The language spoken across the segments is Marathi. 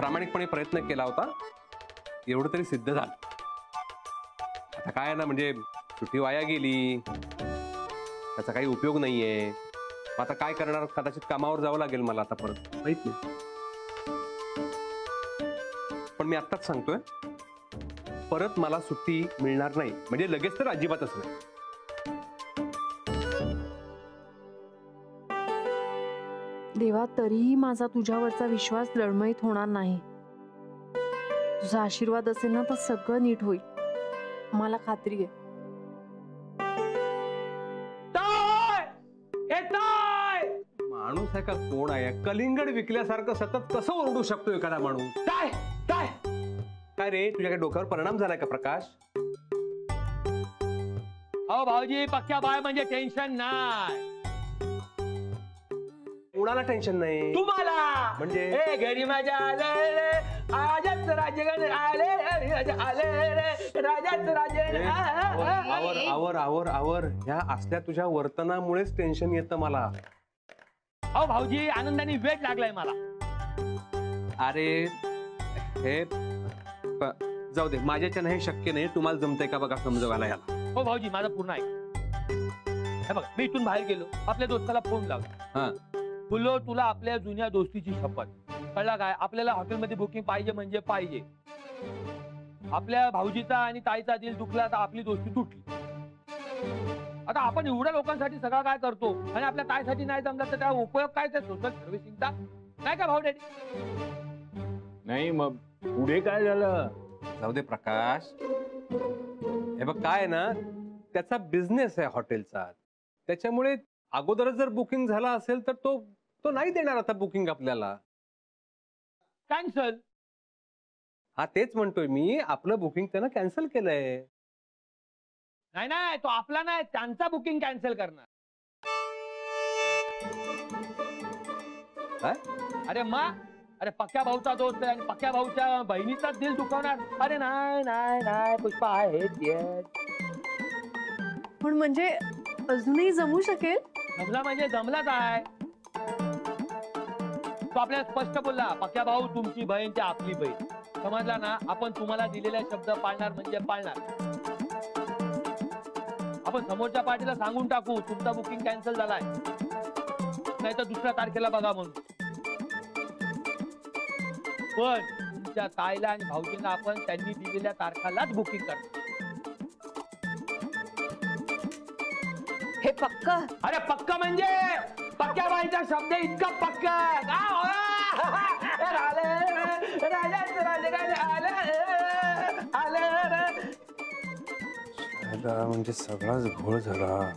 प्रामाणिकपणे प्रयत्न केला होता, एवढं तरी सिद्ध झालं. आता काय ना, म्हणजे सुट्टी वाया गेली, त्याचा काही उपयोग नाहीये. आता काय करणार, कदाचित कामावर जावं लागेल मला आता परत, माहित नाही. पण मी आत्ताच सांगतोय, परत मला सुट्टी मिळणार नाही, म्हणजे लगेच तर अजिबातच नाही. देवा, तरीही माझा तुझ्यावरचा विश्वास डळमळीत होणार नाही. तुझा आशीर्वाद असेल ना तर सगळं नीट होईल, मला खात्री आहे. माणूस आहे का कोण आहे? कलिंगड विकल्यासारखं सतत कसं ओरडू शकतो एखादा माणूस? काय काय काय रे, तुझ्या काय डोक्यावर परिणाम झालाय का प्रकाश? अहो भाऊजी, पक्क्या बाय म्हणजे टेन्शन नाही. कुणाला टेन्शन नाही? तुम्हाला. म्हणजे ए घरी माझ्या आले आजच राजगण आले आले राजाच राजगण. आवर आवर आवर आवर, ह्या असल्या तुझ्या वर्तनामुळेच टेन्शन येतं मला. अहो भाऊजी, आनंदाने वेट लागलाय मला. अरे हे जाऊ दे, माझ्याच्या नाही शक्य नाही. तुम्हाला जमतंय का बघा समजवायला याला. हो भाऊजी, माझं पूर्ण ऐका. बघा, मी इथून बाहेर गेलो, आपल्या दोस्ताला फोन लावला, बोललो तुला आपल्या जुन्या दोस्तीची शपथ, कळला काय? आपल्याला हॉटेलमध्ये बुकिंग पाहिजे म्हणजे पाहिजे. आपल्या भाऊजीचा आणि ताईचा दिल दुखला तर आपली दोस्ती तुटली. आता आपण एवढ्या लोकांसाठी सगळं काय करतो आणि आपल्या ताईसाठी नाही जमलं तर त्या उपयोग काय? त्या सोशल सर्व्हिसिंगचा नाही का भाऊ डॅडी? नाही मग पुढे काय झालं? जाऊ दे प्रकाश, हे बघ काय ना, त्याचा बिझनेस आहे हॉटेलचा, त्याच्यामुळे अगोदरच जर बुकिंग झाला असेल तर तो नाही देणार आता बुकिंग आपल्याला. कॅन्सल. हा तेच म्हणतोय मी, आपलं बुकिंग त्यानं कॅन्सल केलंय. नाही नाही, तो आपला नाही, त्यांचा बुकिंग कॅन्सल करणार. काय? अरे अरे पक्क्या भाऊचा दोस्त आहे आणि पक्क्या भाऊच्या बहिणीचा दिल दुखवणार. अरे नाही नाही नाही पुष्पा आहे. पण म्हणजे अजूनही जमू शकेल? जमला म्हणजे जमलाच आहे. तो आपल्याला स्पष्ट बोलला, पक्क्या भाऊ तुमची बहीण ते आपली बहीण, समजला ना? आपण तुम्हाला दिलेला शब्द पाळणार म्हणजे पाळणार. आपण समोरच्या पार्टीला सांगून टाकू तुमचा बुकिंग कॅन्सल झालाय, नाही तर दुसऱ्या तारखेला बघा म्हणून. पण तुमच्या ताईला आणि भाऊजींना आपण त्यांनी दिलेल्या तारखालाच बुकिंग करतो. हे पक्का? अरे पक्का म्हणजे पक्क्या बाईचा शब्द इतका पक्का. म्हणजे सगळाच घोळ झाला.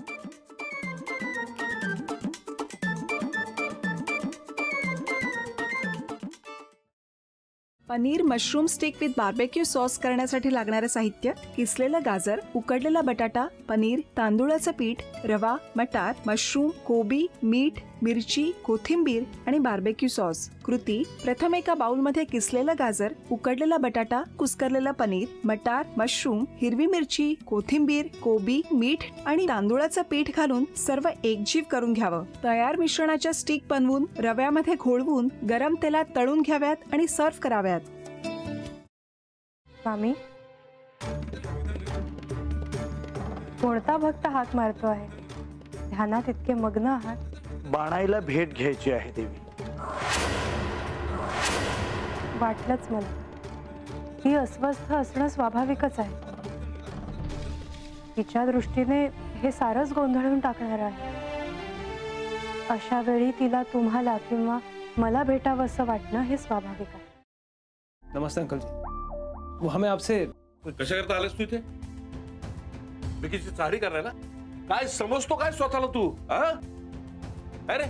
Paneer mushroom stick with barbecue sauce करण्यासाठी लागणारे साहित्य: किसलेलं गाजर, उकडलेला बटाटा, पनीर, तांदूळाचं पीठ, रवा, मटार, मशरूम, कोबी, मीठ, मिरची, कोथिंबीर आणि बार्बेक्यू सॉस. कृती: प्रथम एका बाउलमध्ये किसलेलं गाजर, उकडलेला बटाटा, कुस्करलेलं पनीर, मटार, मशरूम, हिरवी मिरची, कोथिंबीर, कोबी, मीठ आणि तांदूळाचं पीठ घालून सर्व एकजीव करून घ्यावं. तयार मिश्रणाच्या स्टिक बनवून रव्यामध्ये घोळवून गरम तेलात तळून घ्याव्यात आणि सर्व्ह कराव्यात. मामी, कोणता भक्त हाक मारतो आहे? ध्यानात इतके मग्न आहात. बाणाईला भेट घ्यायची आहे देवी. वाटलंच मला, ती अस्वस्थ असणं स्वाभाविकच आहे. तिच्या दृष्टीने हे सारंच गोंधळून टाकणार आहे. अशा वेळी तिला तुम्हाला किंवा मला भेटावं असं वाटणं हे स्वाभाविक आहे. नमस्ते अंकल जी, वो हमें आपसे. कशा करता आलेस तू इथे? बिकीची चारी करायला? काय समजतो काय स्वतःला तू? अरे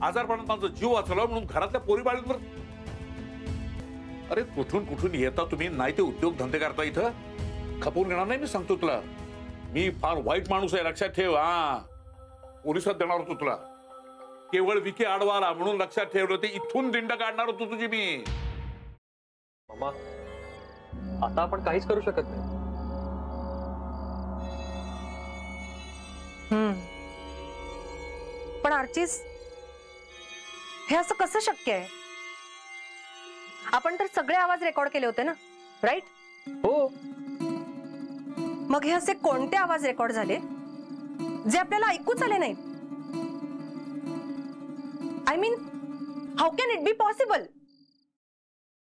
आजारपणात माझा जीव वाचला म्हणून घरातल्या पोरी बाळींवर. अरे कुठून कुठून येता तुम्ही, नाही ते उद्योग धंदे करता इथं. खपवून घेणार नाही मी सांगतो तुला. मी फार वाईट माणूस आहे, लक्षात ठेव. पोलिसात देणार होतो तुला. केवळ विके आडवाला म्हणून लक्षात ठेवलं, ते इथून दिंड काढणार होतो तुझी मी. मामा, आता आपण काहीच करू शकत नाही. पण आर्चिस, हे असं कसं शक्य आहे? आपण तर सगळे आवाज रेकॉर्ड केले होते ना, राईट? हो. मग हे असे कोणते आवाज रेकॉर्ड झाले जे आपल्याला ऐकूच आले नाहीत? I mean, how can it be possible?